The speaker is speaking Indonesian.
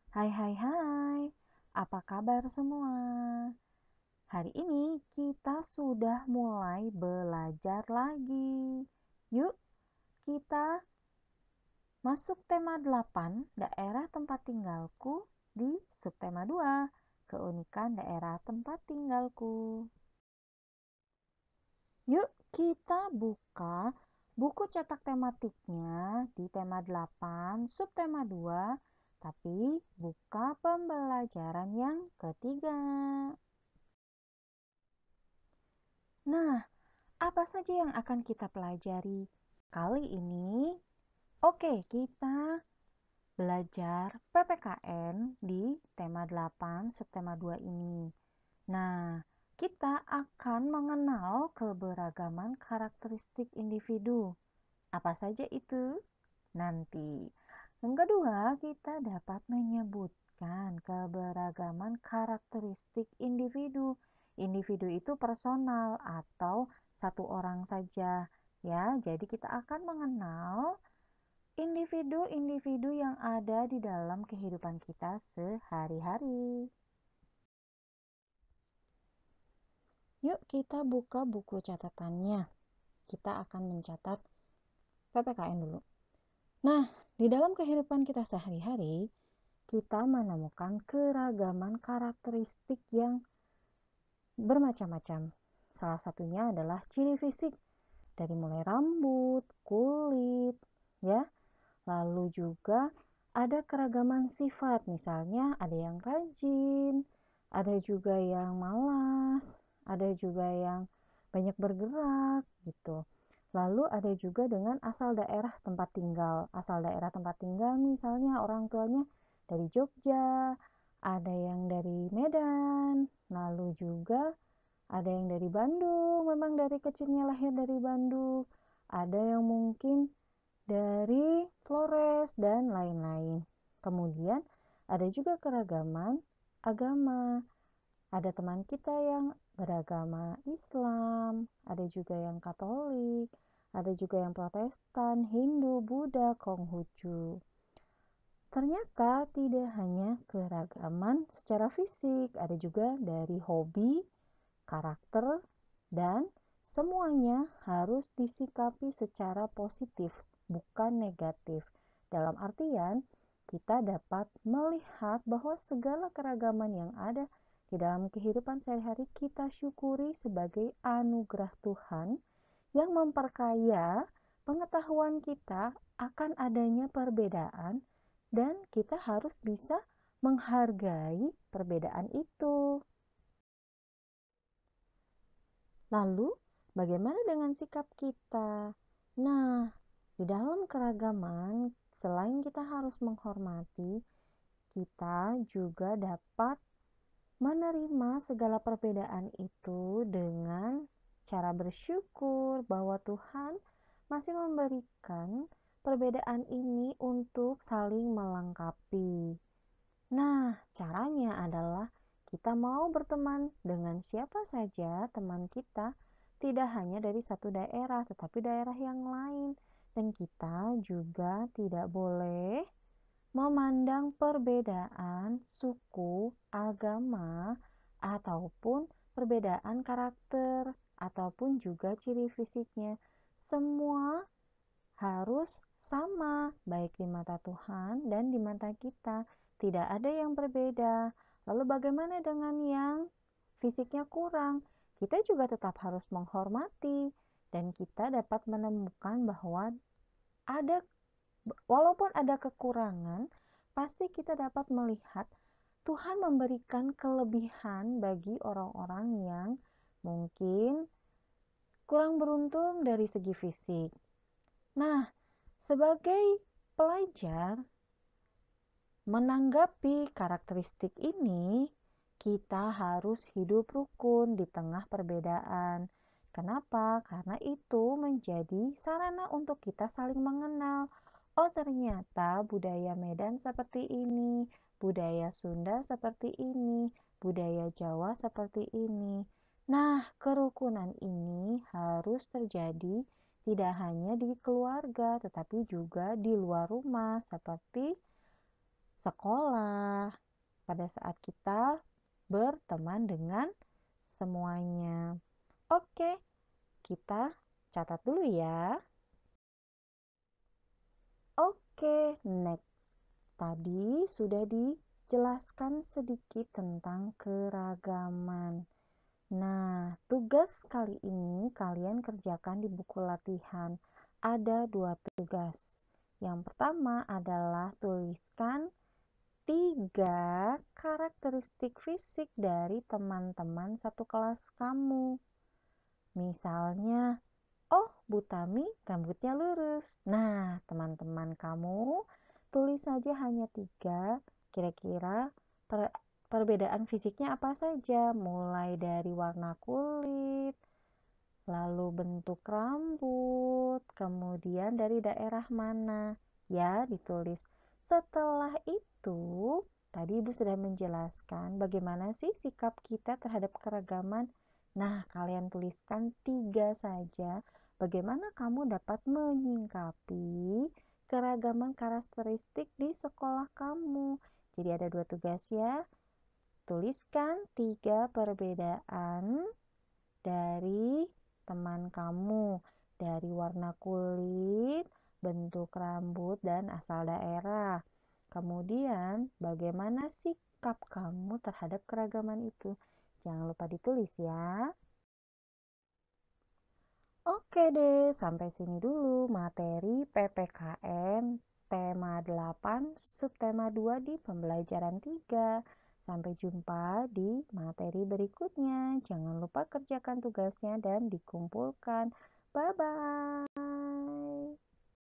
Hai hai hai, apa kabar semua? Hari ini kita sudah mulai belajar lagi. Yuk, kita masuk tema 8, daerah tempat tinggalku di subtema 2, keunikan daerah tempat tinggalku. Yuk, kita buka buku cetak tematiknya di tema 8, subtema 2, tapi buka pembelajaran yang ketiga. Nah, apa saja yang akan kita pelajari kali ini? Oke, kita belajar PPKN di tema 8 subtema 2 ini. Nah, kita akan mengenal keberagaman karakteristik individu. Apa saja itu? Nanti. Yang kedua, kita dapat menyebutkan keberagaman karakteristik individu. Individu itu personal atau satu orang saja, ya. Jadi kita akan mengenal individu-individu yang ada di dalam kehidupan kita sehari-hari. Yuk kita buka buku catatannya. Kita akan mencatat PPKN dulu. Nah, di dalam kehidupan kita sehari-hari, kita menemukan keragaman karakteristik yang bermacam-macam. Salah satunya adalah ciri fisik, dari mulai rambut, kulit, ya. Lalu juga ada keragaman sifat, misalnya ada yang rajin, ada juga yang malas, ada juga yang banyak bergerak gitu. Lalu ada juga dengan asal daerah tempat tinggal. Asal daerah tempat tinggal misalnya orang tuanya dari Jogja, ada yang dari Medan, lalu juga ada yang dari Bandung, memang dari kecilnya lahir dari Bandung. Ada yang mungkin dari Flores dan lain-lain. Kemudian ada juga keragaman agama. Ada teman kita yang beragama Islam, ada juga yang Katolik, ada juga yang Protestan, Hindu, Buddha, Konghucu. Ternyata tidak hanya keragaman secara fisik, ada juga dari hobi, karakter, dan semuanya harus disikapi secara positif, bukan negatif. Dalam artian, kita dapat melihat bahwa segala keragaman yang ada di dalam kehidupan sehari-hari kita syukuri sebagai anugerah Tuhan yang memperkaya pengetahuan kita akan adanya perbedaan dan kita harus bisa menghargai perbedaan itu. Lalu, bagaimana dengan sikap kita? Nah, di dalam keragaman, selain kita harus menghormati, kita juga dapat menerima segala perbedaan itu dengan cara bersyukur bahwa Tuhan masih memberikan perbedaan ini untuk saling melengkapi. Nah, caranya adalah kita mau berteman dengan siapa saja teman kita, tidak hanya dari satu daerah, tetapi daerah yang lain. Dan kita juga tidak boleh memandang perbedaan suku, agama, ataupun perbedaan karakter, ataupun juga ciri fisiknya. Semua harus sama, baik di mata Tuhan dan di mata kita. Tidak ada yang berbeda. Lalu bagaimana dengan yang fisiknya kurang? Kita juga tetap harus menghormati dan kita dapat menemukan bahwa ada walaupun ada kekurangan, pasti kita dapat melihat Tuhan memberikan kelebihan bagi orang-orang yang mungkin kurang beruntung dari segi fisik. Nah, sebagai pelajar, menanggapi karakteristik ini, kita harus hidup rukun di tengah perbedaan. Kenapa? Karena itu menjadi sarana untuk kita saling mengenal. Oh, ternyata budaya Medan seperti ini, budaya Sunda seperti ini, budaya Jawa seperti ini. Nah, kerukunan ini harus terjadi tidak hanya di keluarga, tetapi juga di luar rumah, seperti sekolah, pada saat kita berteman dengan semuanya. Oke, kita catat dulu ya. Oke, next. Tadi sudah dijelaskan sedikit tentang keragaman. Nah, tugas kali ini kalian kerjakan di buku latihan. Ada 2 tugas. Yang pertama adalah tuliskan 3 karakteristik fisik dari teman-teman satu kelas kamu. Misalnya, oh, Bu Tami rambutnya lurus. Nah, teman-teman kamu tulis saja hanya 3. Kira-kira perbedaan fisiknya apa saja? Mulai dari warna kulit, lalu bentuk rambut, kemudian dari daerah mana. Ya, ditulis. Setelah itu, tadi Ibu sudah menjelaskan bagaimana sih sikap kita terhadap keragaman. Nah, kalian tuliskan 3 saja. Bagaimana kamu dapat menyingkapi keragaman karakteristik di sekolah kamu. Jadi ada 2 tugas ya. Tuliskan 3 perbedaan dari teman kamu, dari warna kulit, bentuk rambut, dan asal daerah. Kemudian, bagaimana sikap kamu terhadap keragaman itu? Jangan lupa ditulis ya. Oke deh, sampai sini dulu materi PPKN tema 8, subtema 2 di pembelajaran 3. Sampai jumpa di materi berikutnya. Jangan lupa kerjakan tugasnya dan dikumpulkan. Bye-bye.